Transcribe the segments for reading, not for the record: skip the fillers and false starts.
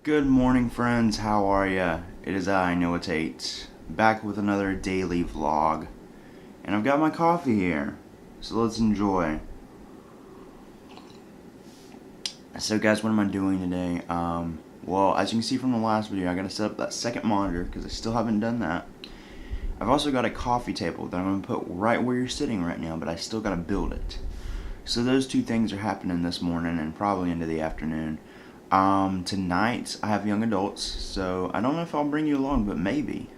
Good morning, friends. How are ya? It is I, Noah Tate, back with another daily vlog. And I've got my coffee here, so let's enjoy. So guys, what am I doing today? Well, as you can see from the last video, I gotta set up that second monitor, because I still haven't done that. I've also got a coffee table that I'm gonna put right where you're sitting right now, but I still gotta build it. So those two things are happening this morning and probably into the afternoon. Tonight I have young adults, so I don't know if I'll bring you along, but maybe,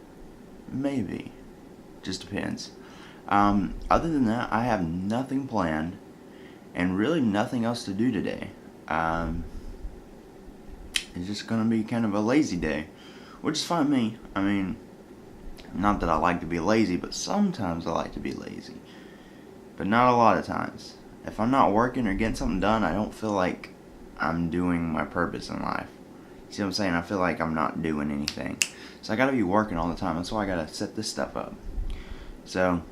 just depends. Other than that, I have nothing planned, and really nothing else to do today. It's just gonna be kind of a lazy day, which is fine with me. I mean, not that I like to be lazy, but sometimes I like to be lazy, but not a lot of times. If I'm not working or getting something done, I don't feel like I'm doing my purpose in life. See what I'm saying? I feel like I'm not doing anything. So I gotta be working all the time. That's why I gotta set this stuff up. So,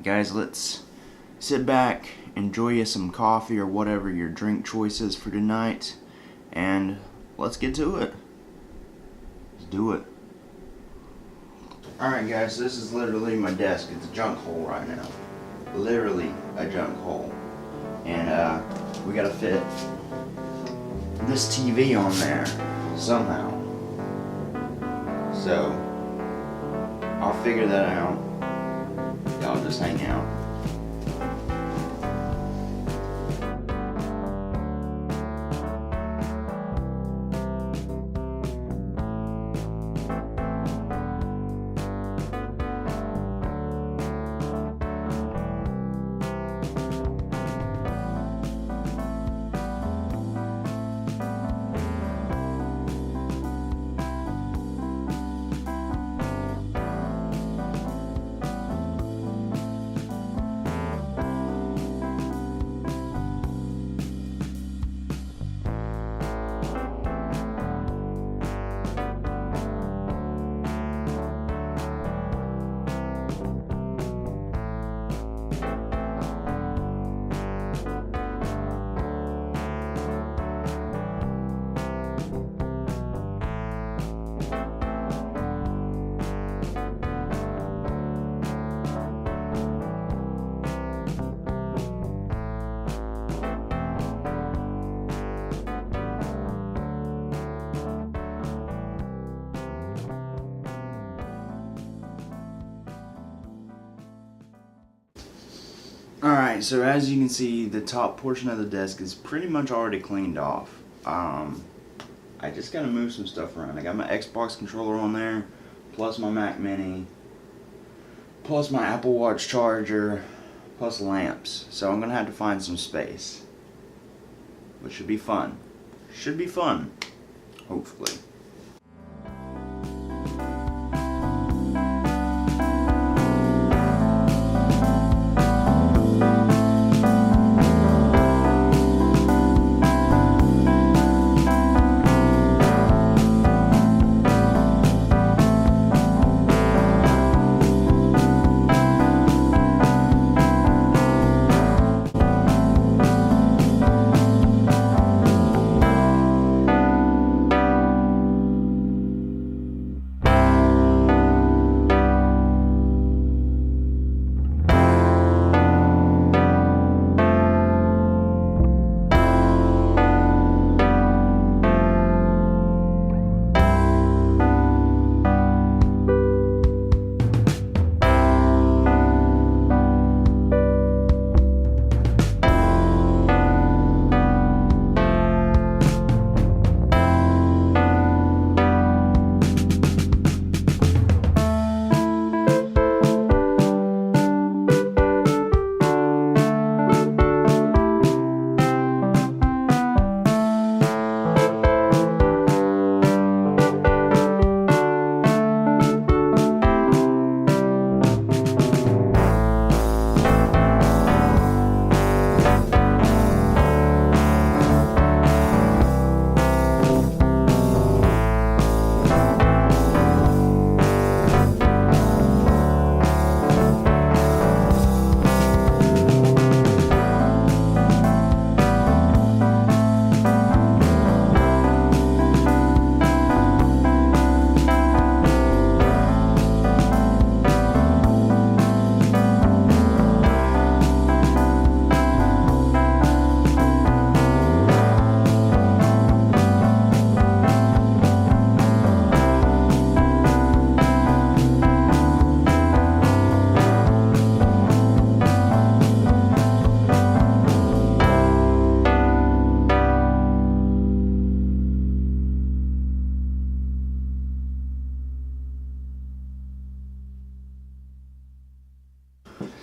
guys, let's sit back, enjoy you some coffee or whatever your drink choice is for tonight, and let's get to it. Let's do it. Alright guys, so this is literally my desk. It's a junk hole right now. Literally a junk hole. And we gotta fit this TV on there somehow. So I'll figure that out. Y'all just hang out. Alright, so as you can see, the top portion of the desk is pretty much already cleaned off. I just gotta move some stuff around. I got my Xbox controller on there, plus my Mac Mini, plus my Apple Watch charger, plus lamps. So I'm gonna have to find some space, which should be fun. Should be fun, hopefully.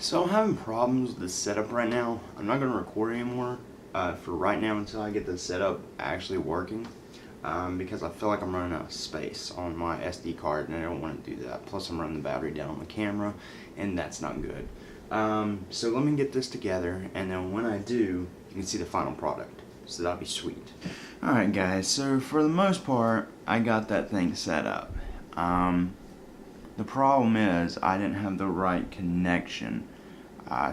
So I'm having problems with the setup right now. I'm not going to record anymore for right now until I get the setup actually working, because I feel like I'm running out of space on my SD card and I don't want to do that. Plus I'm running the battery down on the camera and that's not good. So let me get this together, and then when I do, you can see the final product. So that'll be sweet. Alright guys, so for the most part, I got that thing set up. The problem is I didn't have the right connection.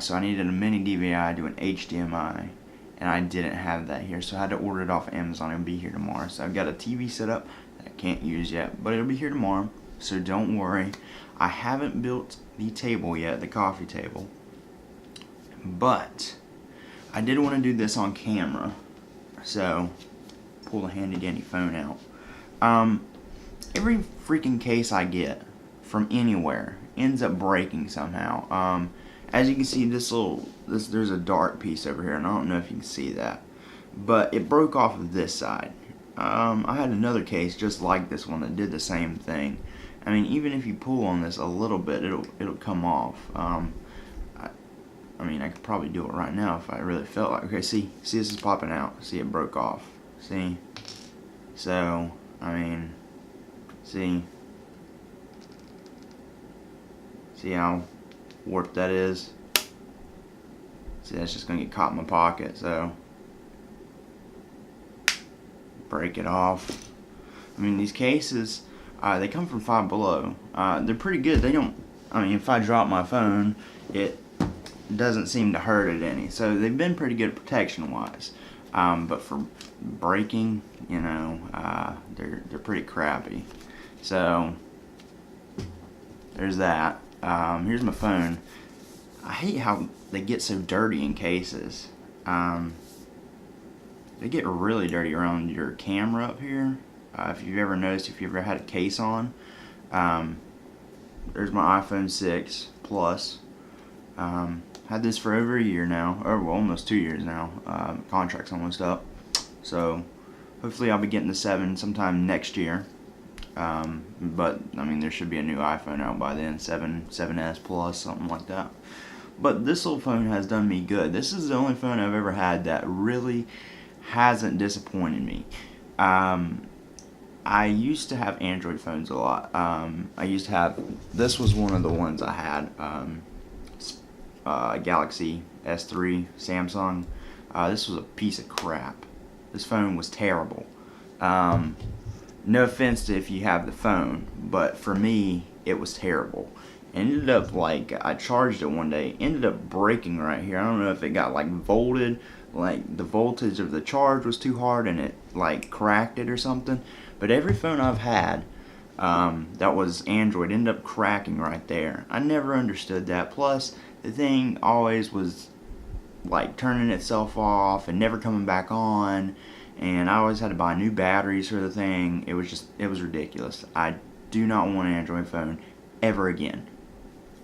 So I needed a mini DVI to an HDMI, and I didn't have that here, so I had to order it off Amazon. It'll be here tomorrow. So I've got a TV set up that I can't use yet, but it'll be here tomorrow, so don't worry. I haven't built the table yet, the coffee table, but I did want to do this on camera, so pull the handy dandy phone out. Every freaking case I get from anywhere ends up breaking somehow. As you can see, there's a dark piece over here, and I don't know if you can see that, but it broke off of this side. I had another case just like this one that did the same thing. I mean, even if you pull on this a little bit, it'll come off. I mean, I could probably do it right now if I really felt like. Okay, see this is popping out. See, it broke off. See? So, I mean, see how warped that is? See, that's just gonna get caught in my pocket, so break it off. I mean, these cases, they come from Five Below. They're pretty good. They don't, I mean, if I drop my phone, it doesn't seem to hurt it any. So they've been pretty good protection wise. But for breaking, you know, they're pretty crappy. So there's that. Here's my phone. I hate how they get so dirty in cases. They get really dirty around your camera up here. If you've ever noticed, if you've ever had a case on. There's my iPhone 6 Plus. Had this for over a year now, or well, almost 2 years now. Contract's almost up. So hopefully I'll be getting the 7 sometime next year. But I mean, there should be a new iPhone out by then, 7S Plus, something like that. But this little phone has done me good. This is the only phone I've ever had that really hasn't disappointed me. I used to have Android phones a lot. I used to have, this was one of the ones I had, Galaxy S3 Samsung. This was a piece of crap. This phone was terrible. No offense to if you have the phone, but for me, it was terrible. Ended up, like, I charged it one day, ended up breaking right here. I don't know if it got, like, volted, like, the voltage of the charge was too hard and it, like, cracked it or something. But every phone I've had that was Android ended up cracking right there. I never understood that. Plus, the thing always was, like, turning itself off and never coming back on. And I always had to buy new batteries for the thing. It was ridiculous. I do not want an Android phone ever again.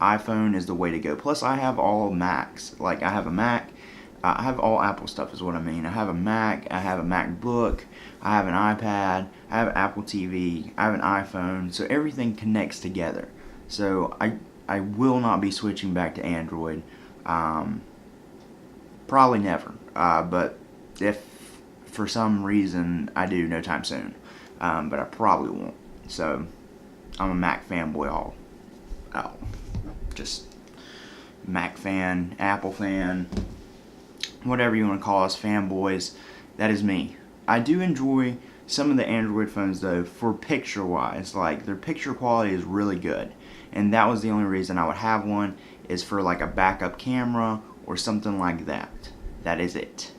iPhone is the way to go. Plus, I have all Macs. Like, I have a Mac. I have all Apple stuff is what I mean. I have a Mac. I have a MacBook. I have an iPad. I have Apple TV. I have an iPhone. So everything connects together. So I will not be switching back to Android. Probably never. But if for some reason I do, no time soon. But I probably won't. So I'm a Mac fanboy all just Mac fan, Apple fan, whatever you want to call us, fanboys. That is me. I do enjoy some of the Android phones though, for picture wise. Like, their picture quality is really good, and that was the only reason I would have one, is for like a backup camera or something like that. That is it.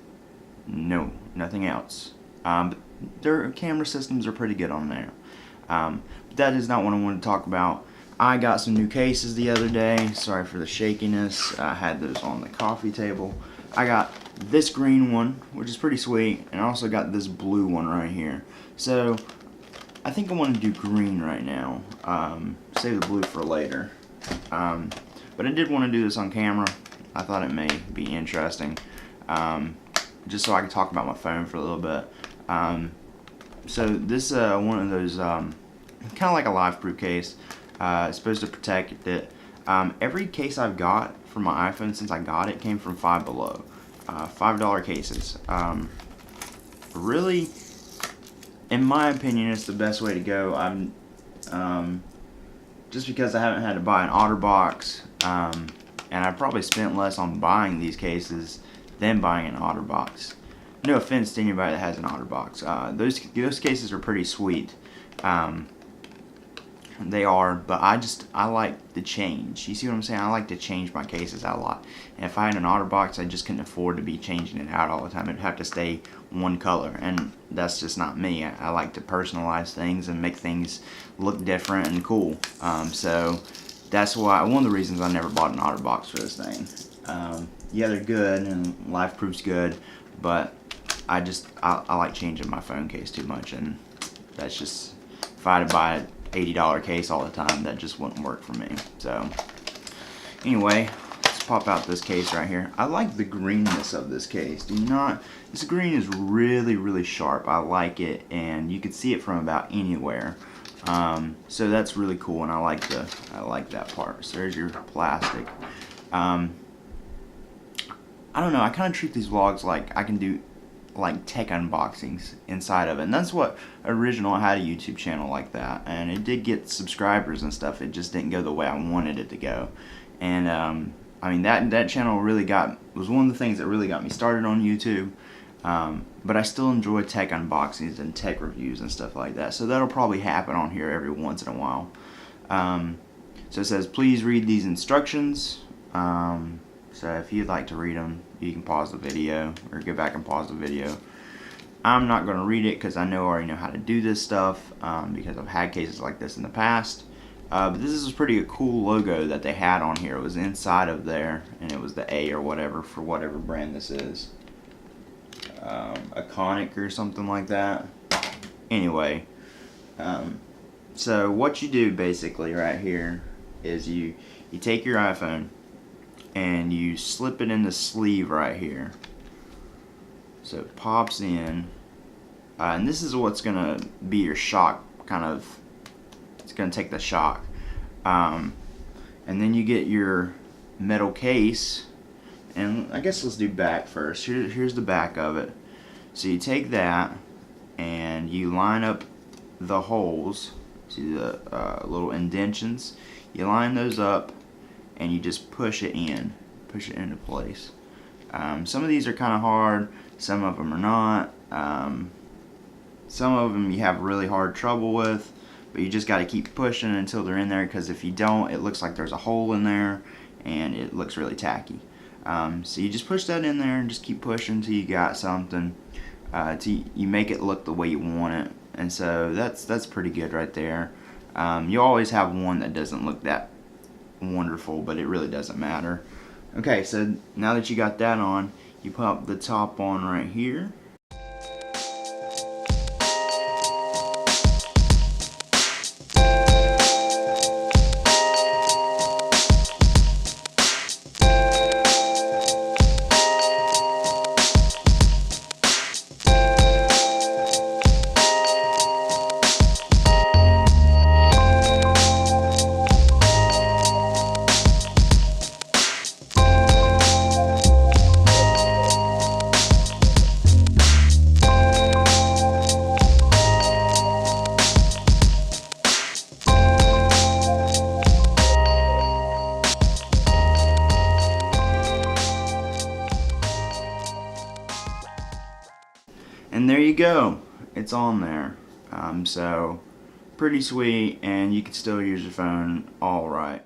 No, nothing else. But their camera systems are pretty good on there. But that is not what I want to talk about. I got some new cases the other day. Sorry for the shakiness. I had those on the coffee table. I got this green one, which is pretty sweet, and I also got this blue one right here. So I think I want to do green right now. Save the blue for later. But I did want to do this on camera. I thought it may be interesting, just so I can talk about my phone for a little bit. So this one of those kind of like a life proof case. It's supposed to protect it. Every case I've got for my iPhone since I got it came from Five Below. $5 cases. Really, in my opinion, it's the best way to go. Just because I haven't had to buy an OtterBox, and I probably spent less on buying these cases than buying an OtterBox. No offense to anybody that has an OtterBox. Those cases are pretty sweet. They are, but I like the change. You see what I'm saying? I like to change my cases out a lot. And if I had an OtterBox, I just couldn't afford to be changing it out all the time. It'd have to stay one color, and that's just not me. I like to personalize things and make things look different and cool. So that's why one of the reasons I never bought an OtterBox for this thing. Yeah, they're good and LifeProof's good, but I like changing my phone case too much, and that's just, if I had to buy an $80 case all the time, that just wouldn't work for me. So anyway, let's pop out this case right here. I like the greenness of this case. Do you not? This green is really sharp. I like it, and you can see it from about anywhere. So that's really cool, and I like that part. So there's your plastic. I don't know, I kind of treat these vlogs like I can do like tech unboxings inside of it, and that's what original I had a YouTube channel like that, and it did get subscribers and stuff. It just didn't go the way I wanted it to go. And I mean, that channel really was one of the things that really got me started on YouTube. But I still enjoy tech unboxings and tech reviews and stuff like that, so that'll probably happen on here every once in a while. So it says, please read these instructions. So if you'd like to read them, you can pause the video or go back and pause the video. I'm not going to read it because I already know how to do this stuff, because I've had cases like this in the past. But this is a pretty cool logo that they had on here. It was inside of there, and it was the A or whatever for whatever brand this is. Iconic or something like that. Anyway, so what you do basically right here is you take your iPhone and you slip it in the sleeve right here. So it pops in, and this is what's gonna be your shock, it's gonna take the shock. And then you get your metal case, and I guess let's do back first. Here's the back of it. So you take that and you line up the holes. See the little indentions? You line those up and you just push it into place. Some of these are kind of hard, some of them are not. Some of them you have really hard trouble with, but you just got to keep pushing until they're in there, because if you don't, it looks like there's a hole in there and it looks really tacky. So you just push that in there and just keep pushing until you got something, till you make it look the way you want it. And so that's pretty good right there. You always have one that doesn't look that wonderful, but it really doesn't matter. Okay, so now that you got that on, you pop the top on right here. And there you go, it's on there. So pretty sweet, and you can still use your phone all right.